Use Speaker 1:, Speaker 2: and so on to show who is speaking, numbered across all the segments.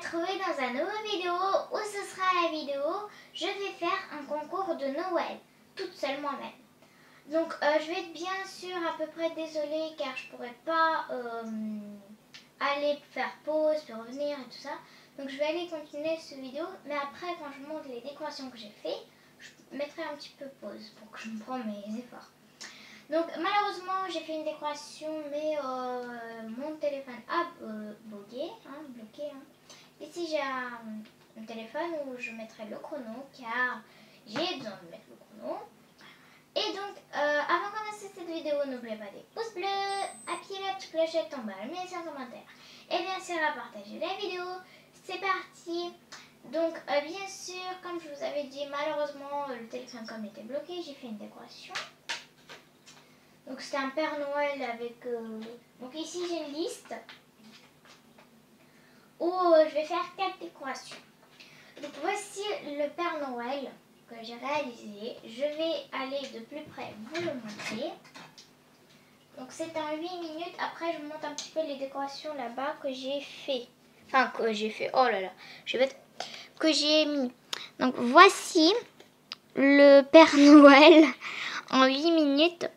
Speaker 1: retrouver dans un nouveau vidéo où ce sera la vidéo je vais faire un concours de Noël, toute seule moi-même. Donc je vais être bien sûr à peu près désolée car je pourrais pas aller faire pause puis revenir et tout ça. Donc je vais aller continuer cette vidéo, mais après quand je montre les décorations que j'ai fait, je mettrai un petit peu pause pour que je me prenne mes efforts. Donc malheureusement j'ai fait une décoration mais mon téléphone a bloqué. Ici j'ai un téléphone où je mettrai le chrono car j'ai besoin de mettre le chrono. Et donc avant de commencer cette vidéo, n'oubliez pas des pouces bleus, appuyer la petite clochette en bas, laisser un commentaire et bien sûr à partager la vidéo. C'est parti. Donc bien sûr comme je vous avais dit, malheureusement le téléphone comme était bloqué, j'ai fait une décoration. Donc c'était un Père Noël avec... Donc ici j'ai une liste où je vais faire 4 décorations. Donc voici le Père Noël que j'ai réalisé. Je vais aller de plus près vous le montrer. Donc c'est en 8 minutes. Après je vous montre un petit peu les décorations là-bas que j'ai fait. Enfin que j'ai fait. Oh là là. Que j'ai mis. Donc voici le Père Noël en 8 minutes.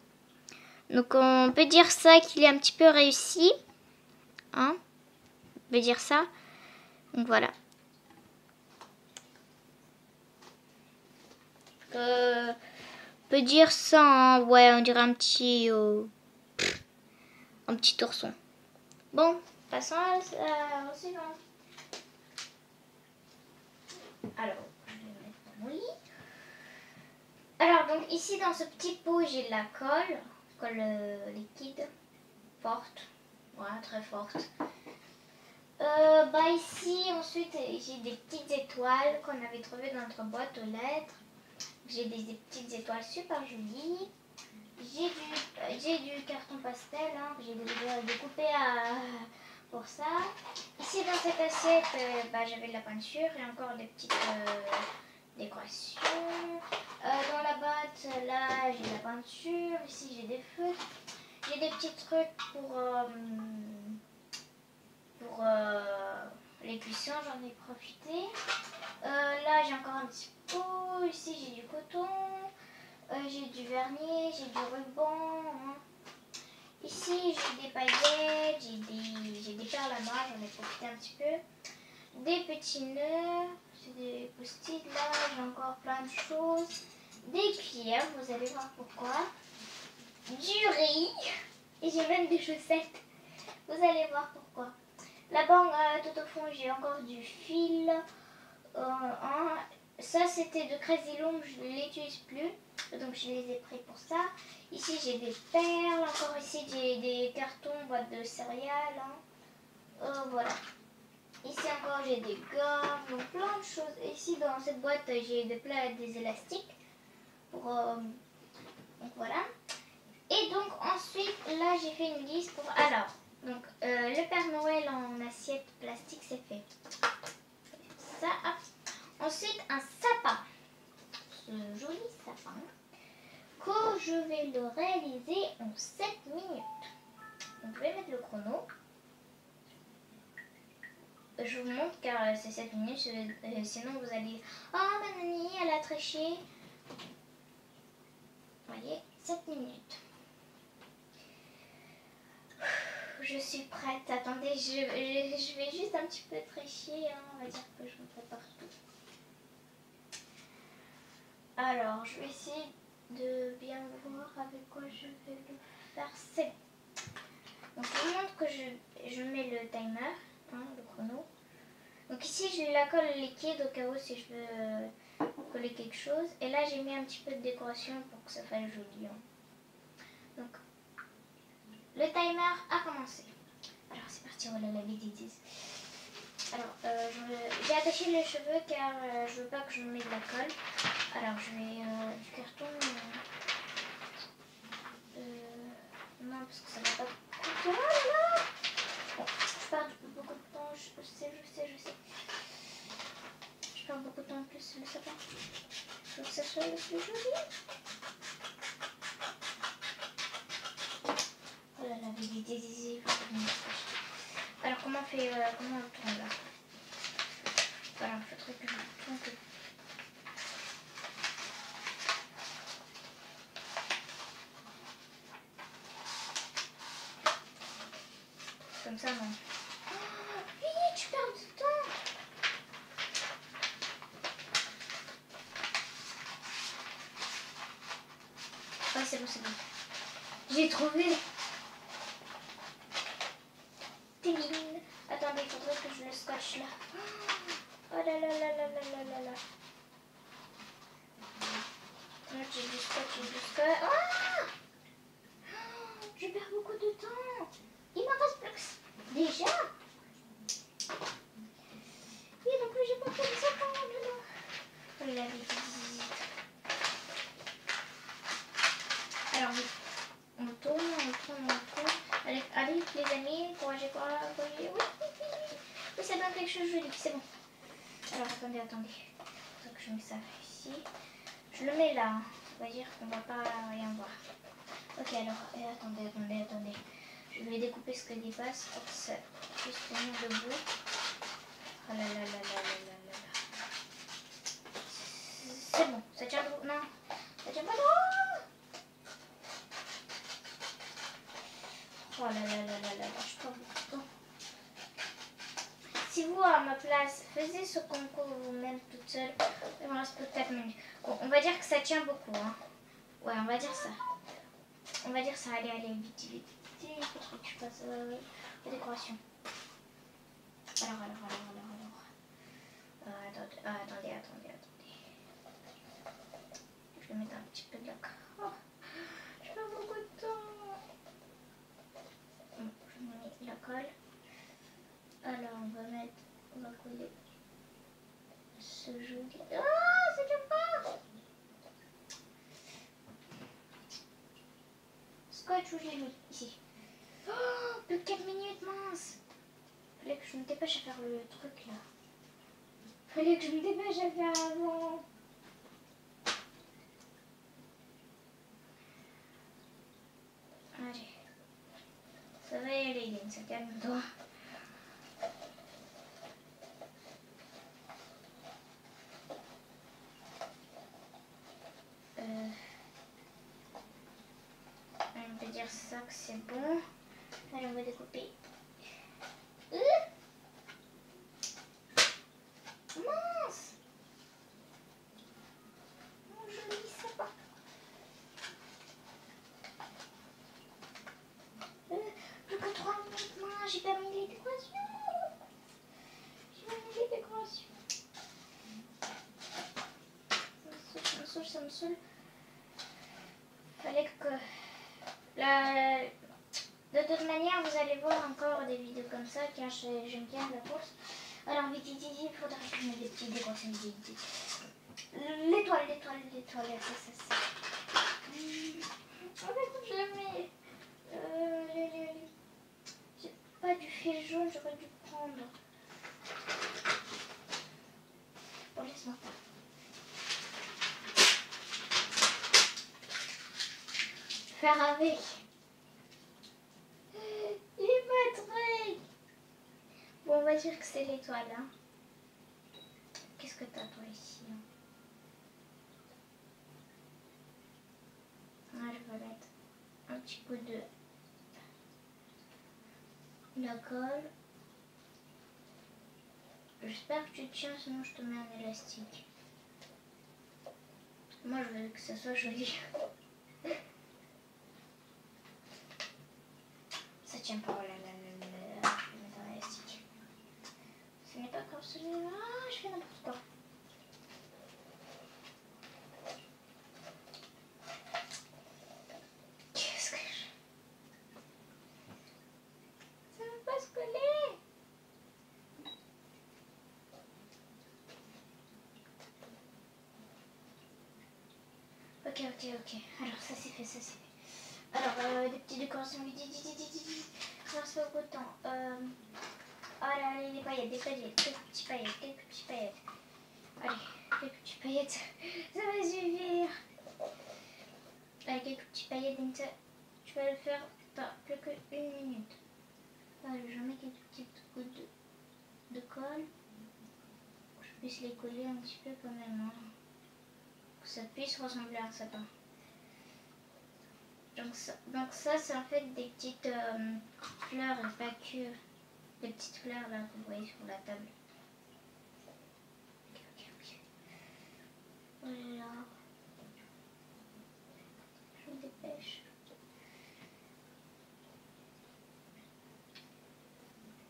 Speaker 1: Donc on peut dire ça qu'il est un petit peu réussi. Hein? On peut dire ça. Donc voilà. On peut dire ça, hein? Ouais, on dirait un petit ourson. Bon, passons au suivant. Alors, je vais mettre dans mon lit. Alors, donc ici dans ce petit pot, j'ai de la colle liquide, forte, voilà, très forte. Ici, ensuite, j'ai des petites étoiles qu'on avait trouvées dans notre boîte aux lettres. J'ai des petites étoiles super jolies. J'ai du carton pastel, hein, que j'ai déjà découpé pour ça. Ici, dans cette assiette, j'avais de la peinture et encore des petites décorations. Dans la boîte, là, j'ai de la peinture. Ici, j'ai des feutres. J'ai des petits trucs pour les cuissons, j'en ai profité. Là, j'ai encore un petit pot. Ici, j'ai du coton. J'ai du vernis, j'ai du ruban. Hein. Ici, j'ai des paillettes, j'ai des perles à noix, j'en ai profité un petit peu. Des petits nœuds, c'est des post-it là, j'ai encore plein de choses. Des cuillères, vous allez voir pourquoi. Du riz, et j'ai même des chaussettes. Vous allez voir pourquoi. Là-bas, tout au fond, j'ai encore du fil. Ça, c'était de Crazy Long, je ne l'utilise plus. Donc, je les ai pris pour ça. Ici, j'ai des perles. Encore ici, j'ai des cartons, boîtes de céréales. Hein. Voilà. Ici encore, j'ai des gommes, donc plein de choses. Ici, dans cette boîte, j'ai des élastiques. Donc, voilà. Et donc, ensuite, là, j'ai fait une liste pour... Alors, donc, le Père Noël en assiette plastique, c'est fait. Ça, hop. Ensuite, un sapin. Ce joli sapin que je vais le réaliser en 7 minutes. Donc, je vais mettre le chrono. Je vous montre car c'est 7 minutes, sinon vous allez... Oh, ma nanny, elle a triché. Vous voyez, 7 minutes. Je suis prête. Attendez, je vais juste un petit peu tricher. Hein. On va dire que je me prépare tout. Alors, je vais essayer de bien voir avec quoi je vais le faire. C'est bon. Donc, je vous montre que je mets le timer, hein, le chrono. Donc ici, j'ai la colle liquide au cas où si je veux coller quelque chose. Et là, j'ai mis un petit peu de décoration pour que ça fasse joli. Hein. Donc, le timer a commencé. Alors, c'est parti, voilà la bêtise. Alors, j'ai attaché les cheveux car je veux pas que je me mette de la colle. Alors, je vais du carton. Non, parce que ça va pas. Oh là là! Bon, je perds beaucoup de temps. Je sais. Je perds beaucoup de temps en plus le sapin. Je veux que ça soit le plus joli. Oh là là, il est désir. Alors, comment on tourne là? Comme ça, non. Oh, vite, je perds du temps. Ah, c'est bon, c'est bon. J'ai trouvé. Téline. Attendez, il faudrait que je le scotche là. Oh là là là là là là là là. J'ai du scotch, j'ai du scotch. Ah, je perds beaucoup de temps. Il m'en reste plus. Déjà. Et donc j'ai pas fait 50 là. Oh la vie. Alors oui. On tourne. Allez, allez les amis, couragez quoi. Oui, ça donne quelque chose de joli, c'est bon. Alors attendez. Il faut que je mets ça ici. Je le mets là, hein. Ça veut dire qu'on va pas rien voir. Ok, alors, attendez. Je vais découper ce que dépasse pour que ça puisse tenir debout. Oh là là là là là là là. C'est bon, ça tient debout. Non, ça tient pas droit. Oh là là là là là, je perds beaucoup de temps. Si vous, à ma place, faisiez ce concours vous-même toute seule, il me reste peut-être 4 minutes. Bon, on va dire que ça tient beaucoup, hein. Ouais, on va dire ça. Allez, vite. Il faut que je fasse la décoration. Alors. Attendez. Je vais mettre un petit peu de la colle. Oh, je perds beaucoup de temps. Bon, je mets la colle. Alors, on va coller ce joli. Ah, ça tient pas. Scotch où j'ai mis ici. Oh, plus de 4 minutes, mince. Fallait que je me dépêche à faire le truc là. Fallait que je me dépêche à faire avant. Allez. Ça va y aller, Lynn, ça calme-toi. On va dire ça que c'est bon. Allez, on va découper. Mince! Mon joli sapin. Plus que 3 minutes. Mince, j'ai pas mis les décorations. Ça me saoule. Fallait que... De toute manière, vous allez voir encore des vidéos comme ça car j'aime bien la course. Alors vite, il faudra que je mette des petites décorations. L'étoile, ça. En fait, je mets... J'ai pas du fil jaune, j'aurais dû prendre. Bon, laisse-moi pas. Faire avec. Il est pas très... Bon, on va dire que c'est l'étoile. Hein. Qu'est-ce que t'as toi ici hein? Je vais mettre un petit peu de la colle. J'espère que tu tiens, sinon je te mets un élastique. Moi, je veux que ça soit joli. Ça tient pas, oh là là là là. Je vais mettre un élastique. Ce n'est pas comme celui-là. Ah, je fais n'importe quoi. Qu'est-ce que je... Ça ne veut pas se coller. Ok. Alors, ça c'est fait. Alors, des petites décorations. Alors, ça fait beaucoup de temps. Oh là là, des paillettes, quelques petites paillettes. Allez, quelques petites paillettes, ça va suffire. Allez, quelques petites paillettes, donc ça, tu vas le faire dans plus qu'une minute. Allez, je mets quelques petites gouttes de colle. Pour que je puisse les coller un petit peu quand même. Hein. Pour que ça puisse ressembler à un sapin. Donc ça c'est en fait des petites fleurs et pas que des petites fleurs là que vous voyez sur la table. Voilà. Je me dépêche.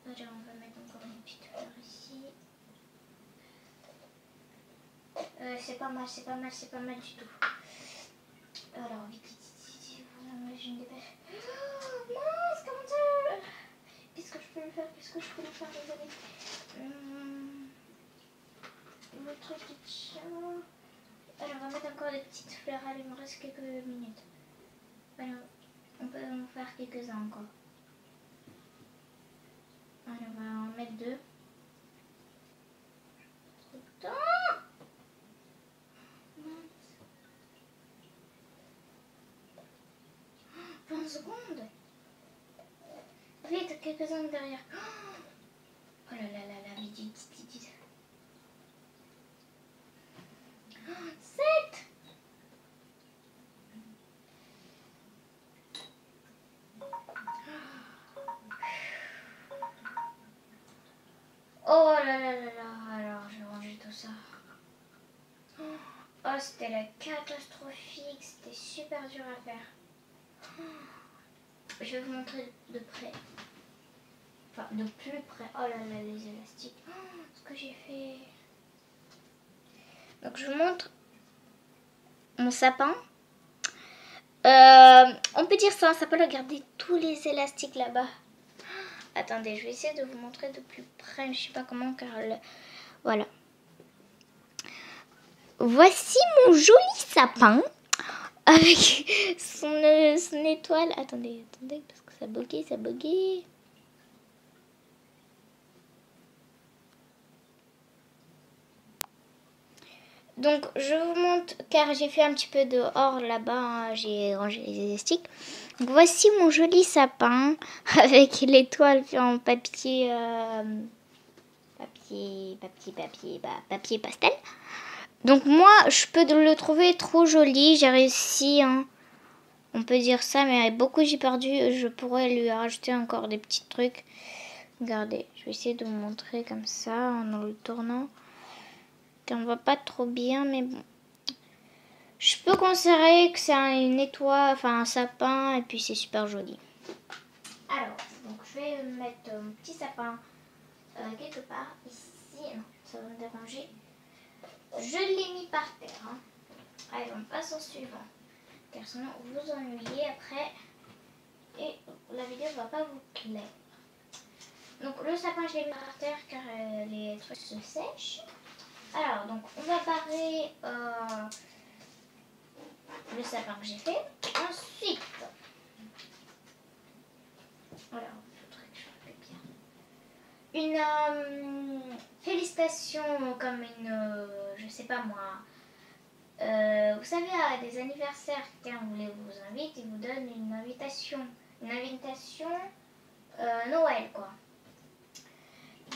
Speaker 1: Voilà, on va mettre encore une petite fleur ici. C'est pas mal, c'est pas mal, c'est pas mal du tout. Alors, vite, voilà, je me dépêche. Oh, mince, comment ça? Qu'est-ce que je peux le faire? Qu'est-ce que je peux le faire, désolé. Le truc de chat. Alors, on va mettre encore des petites fleurs. Allez, il me reste quelques minutes. Alors, on peut en faire quelques-uns encore. Allez, on va en mettre 2. Putain! 20 secondes. Vite, quelques-uns derrière. Oh là là là là, vite, vite, vite, vite. 7. Oh là là là là, alors je vais ranger tout ça. Oh, c'était la catastrophique, c'était super dur à faire. Je vais vous montrer de près. Enfin, de plus près. Oh là là, les élastiques. Ce que j'ai fait. Donc je vous montre mon sapin. On peut dire ça, un sapin, regardez tous les élastiques là-bas. Attendez, je vais essayer de vous montrer de plus près. Je sais pas comment car voilà. Voici mon joli sapin avec son étoile. Attendez, parce que ça buguait, ça buguait. Donc je vous montre car j'ai fait un petit peu dehors là-bas, hein, j'ai rangé les élastiques. Donc voici mon joli sapin avec l'étoile en papier, papier pastel. Donc moi je peux le trouver trop joli, j'ai réussi, hein. On peut dire ça, mais avec beaucoup j'ai perdu, je pourrais lui rajouter encore des petits trucs. Regardez, je vais essayer de vous montrer comme ça en le tournant. On voit pas trop bien, mais bon. Je peux considérer que c'est une étoile, enfin un sapin, et puis c'est super joli. Alors, donc je vais mettre un petit sapin quelque part ici. Non, ça va me déranger. Je l'ai mis par terre. Hein. Allez, on passe au suivant. Car sinon vous vous ennuyez après et la vidéo ne va pas vous plaire. Donc le sapin, je l'ai mis par terre car les trucs se sèchent. Alors, donc on va barrer le sapin que j'ai fait. Ensuite, voilà, il faudrait que je le fais bien. Une félicitation comme une, je sais pas moi. Vous savez, à des anniversaires, quelqu'un vous invite, il vous donne une invitation. Une invitation Noël, quoi.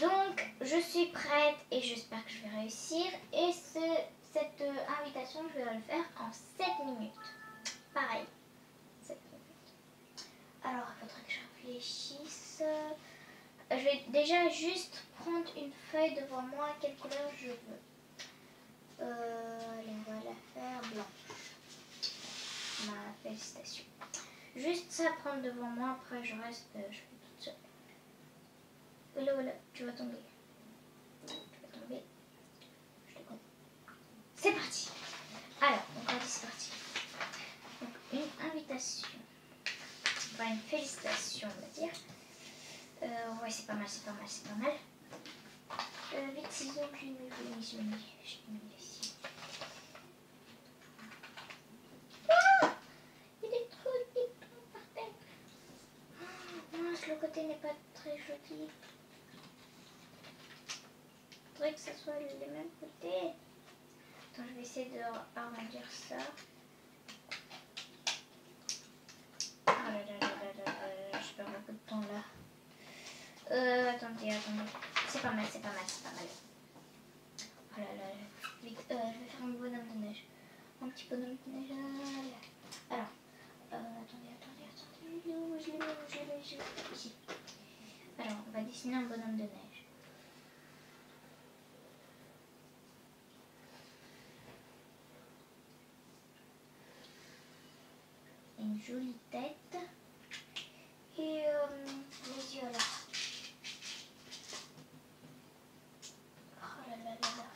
Speaker 1: Donc, je suis prête et j'espère que je vais réussir. Et cette invitation, je vais le faire en 7 minutes. Pareil, 7 minutes. Alors, il faudrait que je réfléchisse. Je vais déjà juste prendre une feuille devant moi. Quelle couleur je veux. Allez, on va la faire blanche. Ma félicitation. Juste ça, prendre devant moi. Après, je reste, je fais toute seule. Voilà, voilà, tu vas tomber. Tu vas tomber. Je te compte. C'est parti. Alors, on va dire c'est parti. Donc, une invitation. Enfin, une félicitation, on va dire. Ouais, c'est pas mal, c'est pas mal, c'est pas mal. Vite, ciseaux, je l'ai mis ici. Ah, il y a des trucs qui tombent par terre. Oh, mince, le côté n'est pas très joli. Il faudrait que ce soit les mêmes côtés. Attends, je vais essayer de arrondir ça. Oh là là là là là là, je perds beaucoup de temps là. Attendez. C'est pas mal, c'est pas mal, c'est pas mal. Oh là là, vite, je vais faire un bonhomme de neige. Un petit bonhomme de neige. Alors, attendez. dessiner un bonhomme de neige. Une jolie tête. Et les yeux là. Oh là là là là.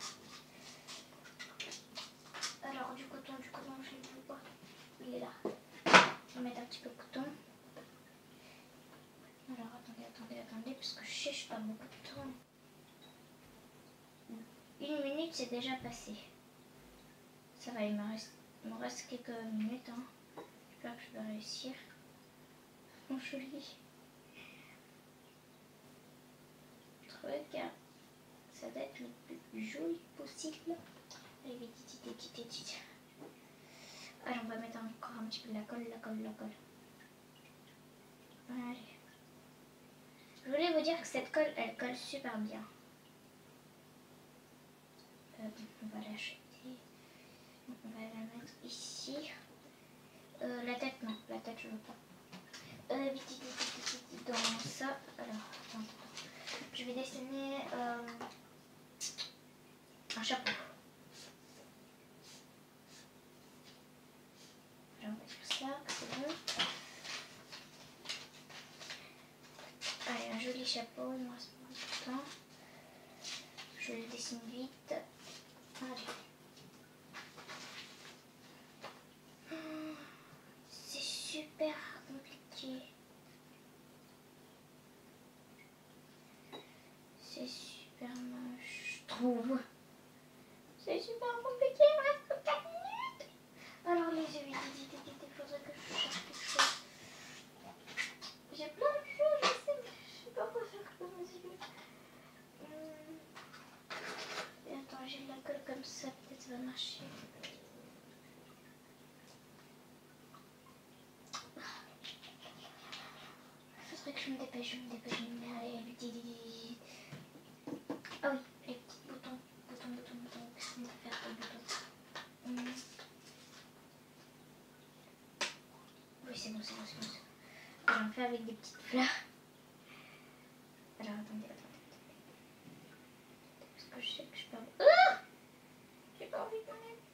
Speaker 1: Alors du coton, je ne le vois pas. Il est là. Je vais mettre un petit peu de coton. Alors attendez, parce que je cherche pas beaucoup de temps. 1 minute c'est déjà passé. Ça va, il me reste quelques minutes. Hein. J'espère que je vais réussir. Mon joli. Regarde. Ça doit être le plus joli possible. Allez, vite. Allez, on va mettre encore un petit peu de la colle. Allez. Je voulais vous dire que cette colle, elle colle super bien. On va l'acheter. On va la mettre ici. La tête, non. La tête, je veux pas. Vite, dans ça. Alors, attends. Je vais dessiner un chapeau. Alors, on va faire ça, c'est bon. Allez, un joli chapeau, il me reste pas beaucoup de temps. Je le dessine vite. Allez. C'est super compliqué. C'est super moche, je trouve. C'est super compliqué, il me reste que 4 minutes. Alors les yeux, il faudrait que je cherche quelque chose. J'ai plein de choses, je sais, mais je sais pas quoi faire comme mes yeux. Et attends, j'ai de la colle comme ça, peut-être ça va marcher. Faudrait que je me dépêche, allez, vite. Ah oui, les petits boutons. Qu'est-ce qu'on va faire pour les boutons? Oui, c'est bon. J'en fais avec des petites fleurs. Alors, attendez. Parce que je sais que je peux... Ah, j'ai pas envie de mettre.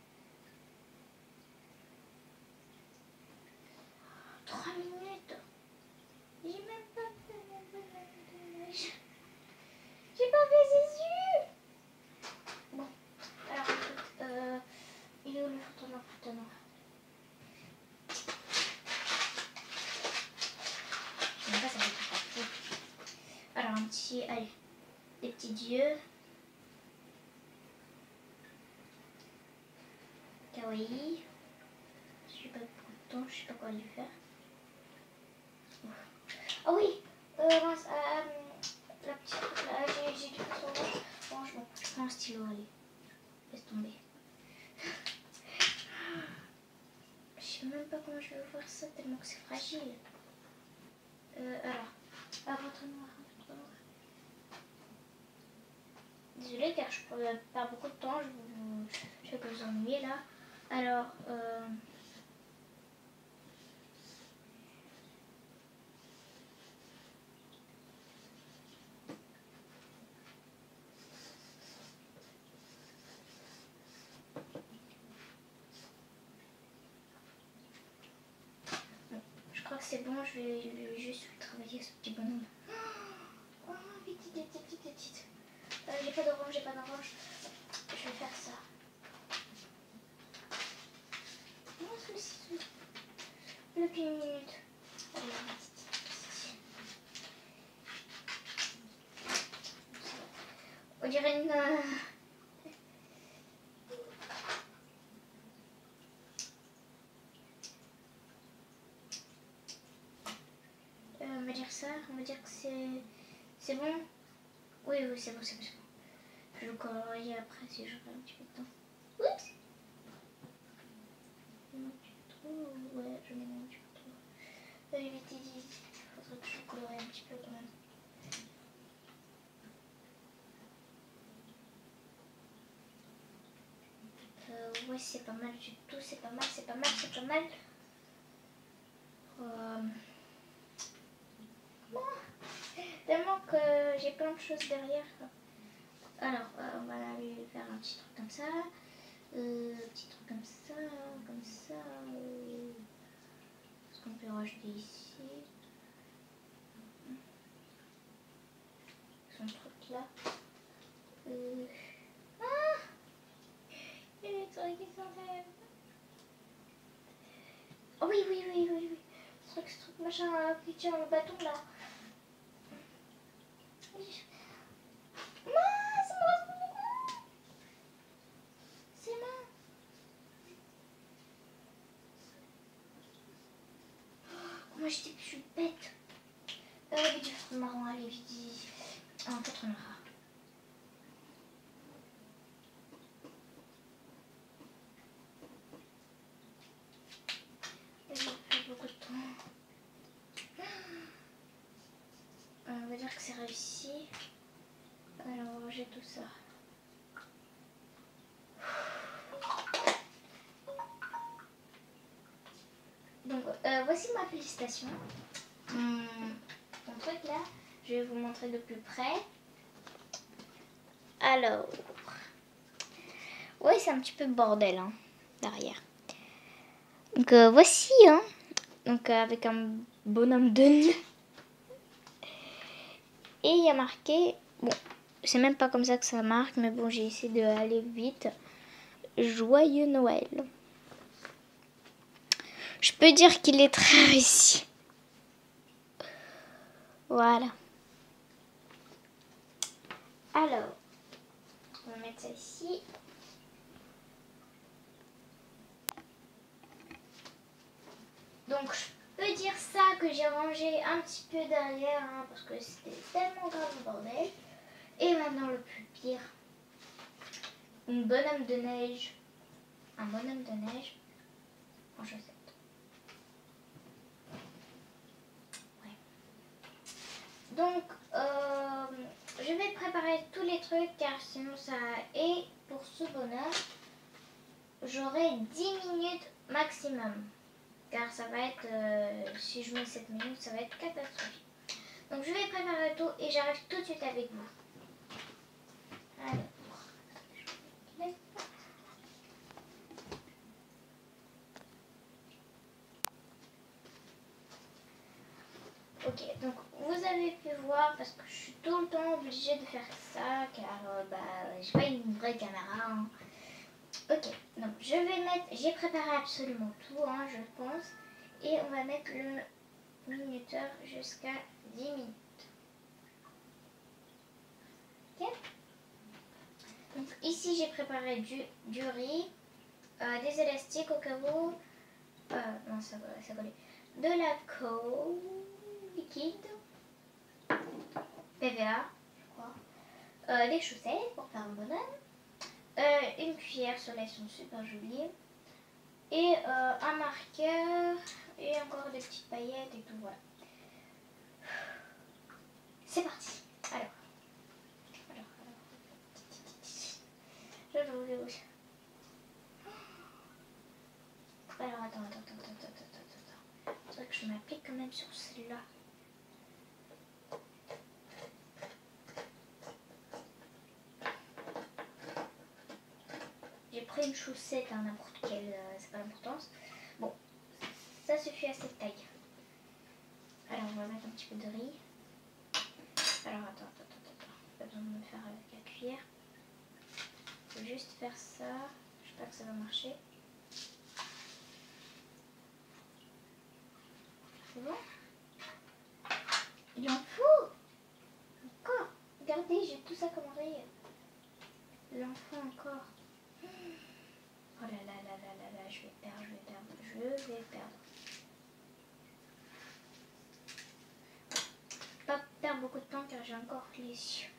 Speaker 1: 3 minutes. J'ai même pas fait mon bonhomme de neige. J'ai pas fait ses yeux. Bon, alors écoute, il est où le photo noir? Je sais pas, ça va être parfait. Alors un petit, allez, des petits yeux. Kawaii. J'ai pas beaucoup de temps, je sais pas quoi lui faire. Ah oui, mince, la petite, là, j'ai du coton rouge. Franchement, je prends un stylo, allez, laisse tomber. Je sais même pas comment je vais ouvrir ça tellement que c'est fragile. Alors, votre noir. Désolée car je perds beaucoup de temps, je vais vous ennuyer là. Alors, je crois que c'est bon, je vais juste travailler ce petit bonhomme. Oh, vite. J'ai pas d'orange. Je vais faire ça. Non, celui-ci. Plus qu'une minute. Allez, vite. On dirait une... on va dire ça, on va dire que c'est bon. Oui, c'est bon. Je vais le colorier après si j'aurai un petit peu de temps. Oups. Ouais, je mets un petit peu trop. Allez, vite, il faudrait que je colorie un petit peu quand même. Ouais, c'est pas mal du tout, c'est pas mal. Bon, tellement que j'ai plein de choses derrière. Alors, on va aller faire un petit truc comme ça. Petit truc comme ça, comme ça. Est-ce qu'on peut rajouter ici son truc là. Ah, il y a des trucs qui s'enlèvent. Oh oui, oui, oui, oui, oui. Ce truc machin qui tient le bâton là. Mince, c'est mince. Moi je suis bête. Vite, je fais marron, allez, vite. En fait, on aura. J'ai fait beaucoup de temps. On va dire que c'est réussi. Alors, on va ranger tout ça. Donc, voici ma félicitation. Mon truc là, je vais vous montrer de plus près. Alors, ouais, c'est un petit peu bordel hein, derrière. Donc, voici, hein. Donc, avec un bonhomme de nez. Et il y a marqué, bon, c'est même pas comme ça que ça marque, mais bon, j'ai essayé d'aller vite. Joyeux Noël. Je peux dire qu'il est très réussi. Voilà. Alors, on va mettre ça ici. Donc, je peux dire ça que j'ai rangé un petit peu derrière, hein, parce que c'était tellement grave le bordel. Et maintenant, le plus pire. Une bonhomme de neige. Un bonhomme de neige en chaussettes. Donc, je vais préparer tous les trucs car sinon ça... Et pour ce bonheur, j'aurai 10 minutes maximum. Car ça va être, si je mets 7 minutes, ça va être catastrophique. Donc je vais préparer tout et j'arrive tout de suite avec vous. Alors. Ok, donc vous avez pu voir parce que je suis tout le temps obligée de faire ça car j'ai pas une vraie caméra. Hein. Ok, donc je vais mettre, j'ai préparé absolument tout, hein, je pense, et on va mettre le minuteur jusqu'à 10 minutes. Ok. Donc ici j'ai préparé du riz, des élastiques au cas où, non ça collait, de la colle liquide, PVA, je crois, des chaussettes pour faire un bonhomme, une cuillère, ceux-là sont super jolis, et un marqueur, et encore des petites paillettes et tout, voilà. C'est parti. Alors. Je vais où. Alors, attends. C'est vrai que je m'applique quand même sur celle-là. J'ai pris une chaussette à n'importe quelle, c'est pas l'importance. Bon, ça suffit à cette taille. Alors, on va mettre un petit peu de riz. Alors, attends. Pas besoin de me faire avec la cuillère. Je vais juste faire ça. J'espère que ça va marcher. C'est bon? Il en faut encore. Regardez, j'ai tout ça comme riz. L'enfant encore. Oh là là, je vais perdre. Pas perdre beaucoup de temps car j'ai encore les yeux.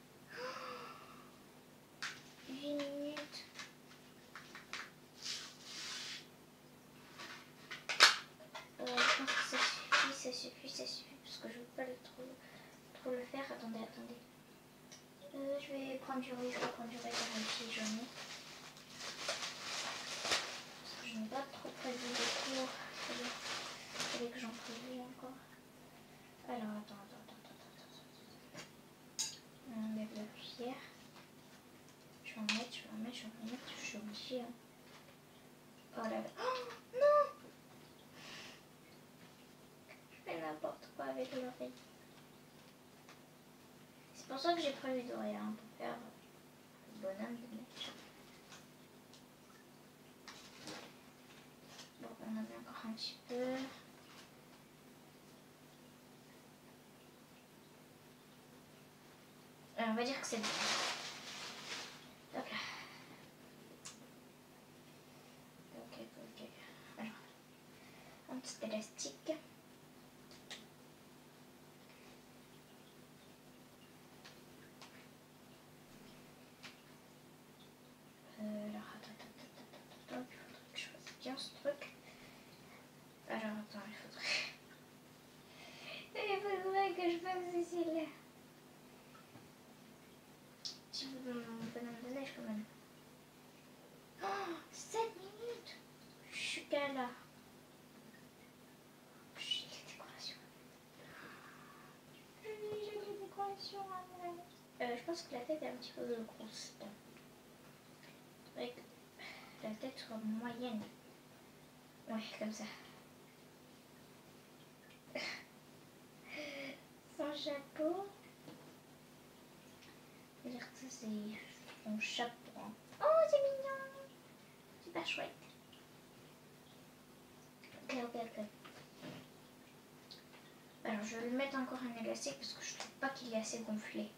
Speaker 1: 8 minutes. Je pense que ça suffit parce que je ne veux pas trop le faire. Attendez. Je vais prendre du riz, par une petite journée. Parce que je n'ai pas trop prévu de cours. Il fallait que j'en prévoie encore. Alors, attends. pierre. Je vais en mettre, je vais en mettre, je vais en mettre. Je suis obligée. Hein. Oh là là. Oh non! Je fais n'importe quoi avec l'oreille. C'est pour ça que j'ai prévu de rien pour faire le bonhomme de neige. Bon, on en met encore un petit peu. On va dire que c'est bon. Hop là. Ok. Alors, un petit élastique. Alors, attends, il faudrait que je fasse bien ce truc. Alors, attends, il faudrait que je fasse ici là. Petit bonhomme de neige quand même. Oh, 7 minutes. Je suis qu'à là. J'ai les décorations. J'ai les décorations en vrai. Je pense que la tête est un petit peu grosse. Il faudrait que la tête soit moyenne. Ouais, comme ça. Son chapeau. Je veux dire que ça c'est son chapeau. Hein. Oh, c'est mignon. Super chouette. Ok. Alors je vais lui mettre encore un élastique parce que je trouve pas qu'il est assez gonflé.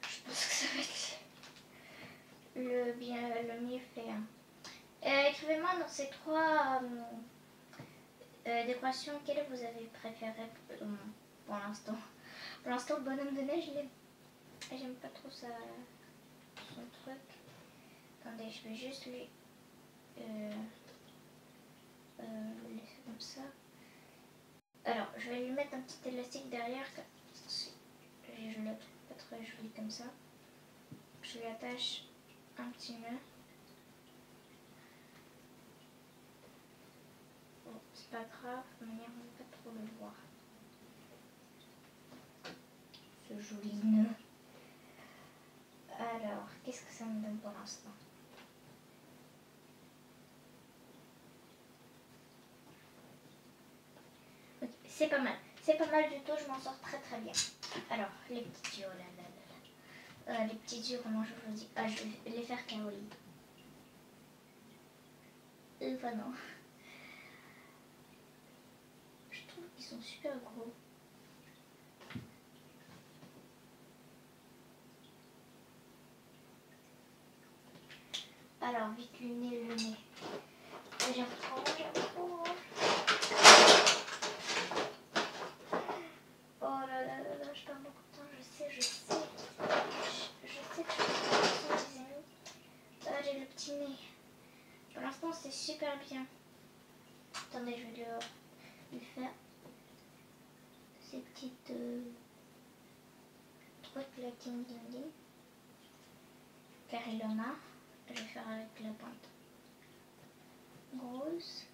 Speaker 1: Je pense que ça va être le mieux fait. Hein. Écrivez-moi dans ces trois décorations quelle vous avez préféré pour l'instant. Pour l'instant, le bonhomme de neige, j'aime pas trop son truc. Attendez, je vais juste lui laisser comme ça. Alors, je vais lui mettre un petit élastique derrière. Je le trouve pas très joli comme ça. Je lui attache un petit nœud. Bon, c'est pas grave, de toute manière, on ne peut pas trop le voir. Ce joli nœud. Alors, qu'est-ce que ça me donne pour l'instant? Okay, c'est pas mal. C'est pas mal du tout, je m'en sors très bien. Alors, les petits yeux, oh là là. Les petits yeux, comment je vous dis? Ah, je vais les faire Caroline. Enfin non. Je trouve qu'ils sont super gros. Alors, vite le nez. J'aime trop. Oh là là, je perds beaucoup de temps, je sais. Je sais que je peux faire ça, les amis. J'ai le petit nez. Pour l'instant, c'est super bien. Attendez, je vais lui faire ces petites trucs là qui me donnent. Car il en a. Je vais faire avec la pointe grosse.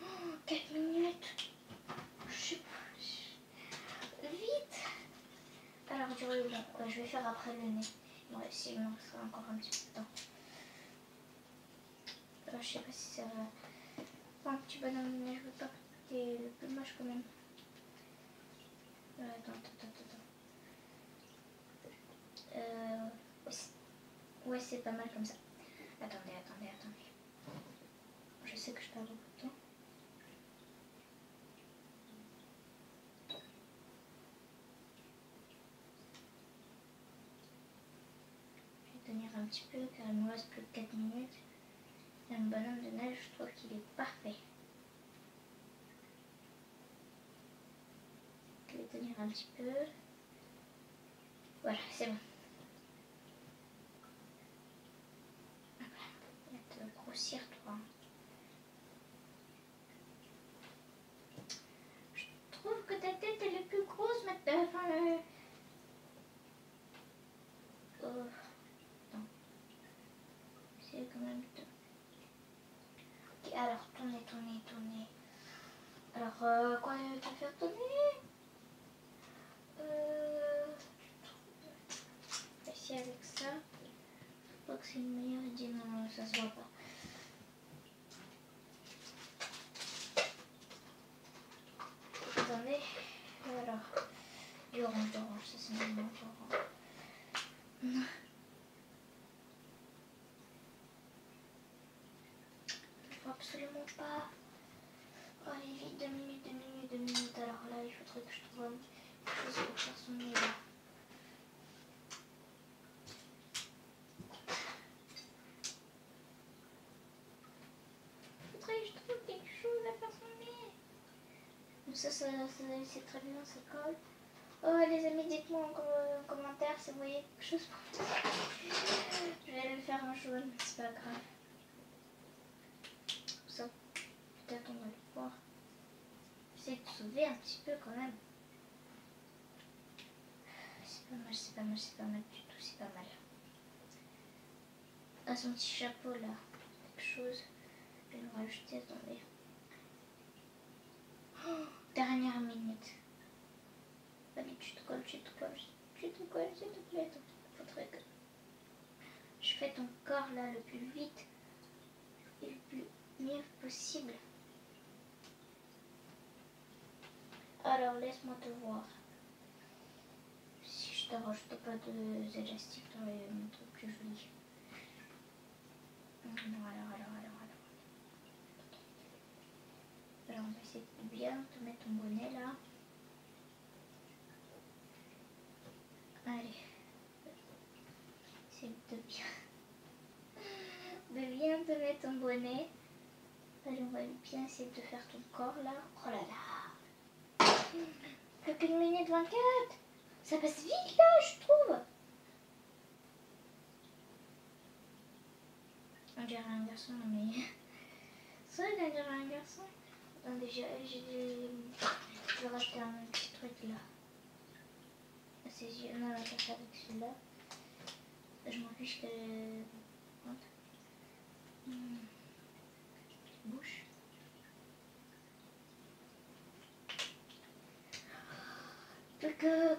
Speaker 1: Oh, 4 minutes. Vite. Alors du coup, bon, je vais faire après le nez. Bon, s'il me restera encore un petit peu de temps. Je sais pas si ça va. Un petit bonhomme de neige, je veux pas que le plus moche quand même. Attends. Ouais, c'est pas mal comme ça. Attendez. Je sais que je perds beaucoup de temps. Je vais tenir un petit peu car il me reste plus de 4 minutes. Et un bonhomme de neige, je trouve qu'il est parfait. Je vais tenir un petit peu. Voilà, c'est bon. Il va te grossir, toi. Je trouve que ta tête elle est plus grosse maintenant. Enfin, non. C'est quand même... Ok, alors, tournez. c'est une meilleure idée. Non, ça se voit pas. Attendez. Alors, du orange, ça c'est normal, orange. Non. Il faut absolument pas. Oh, allez vite, 2 minutes, 2 minutes, 2 minutes. Alors là, il faudrait que je trouve quelque chose pour faire son nez là. Il faudrait que je trouve quelque chose à faire son nez. Donc ça c'est très bien, ça colle. Oh les amis, dites-moi en commentaire si vous voyez quelque chose pour moi. Je vais le faire en jaune, mais c'est pas grave. Ça, peut-être on va le voir. J'essaie de sauver un petit peu quand même. C'est pas mal, c'est pas mal, c'est pas mal du tout, c'est pas mal. Ah, son petit chapeau là, quelque chose. Je vais le rajouter, attendez. Oh, dernière minute. Allez, tu te colles, tu te colles, tu te colles, s'il te plaît. Faudrait que je fais ton corps là le plus vite et le plus mieux possible. Alors, laisse-moi te voir. Si je te rajoute pas de élastiques, tu aurais un truc plus joli. Alors, on va essayer de bien te mettre ton bonnet là. Allez. C'est de bien te mettre ton bonnet. Allez, on va bien essayer de faire ton corps là. Oh là là. Plus qu'une minute 24. Ça passe vite là, je trouve. On dirait un garçon, mais... Ça, on dirait un garçon. Attendez, je vais racheter un petit truc là. À ses yeux. Non, on va faire ça avec celui-là. Je m'en fiche que... Bouche. Plus que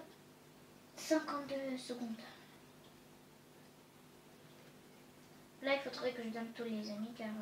Speaker 1: 52 secondes. Là, il faudrait que je donne tous les amis car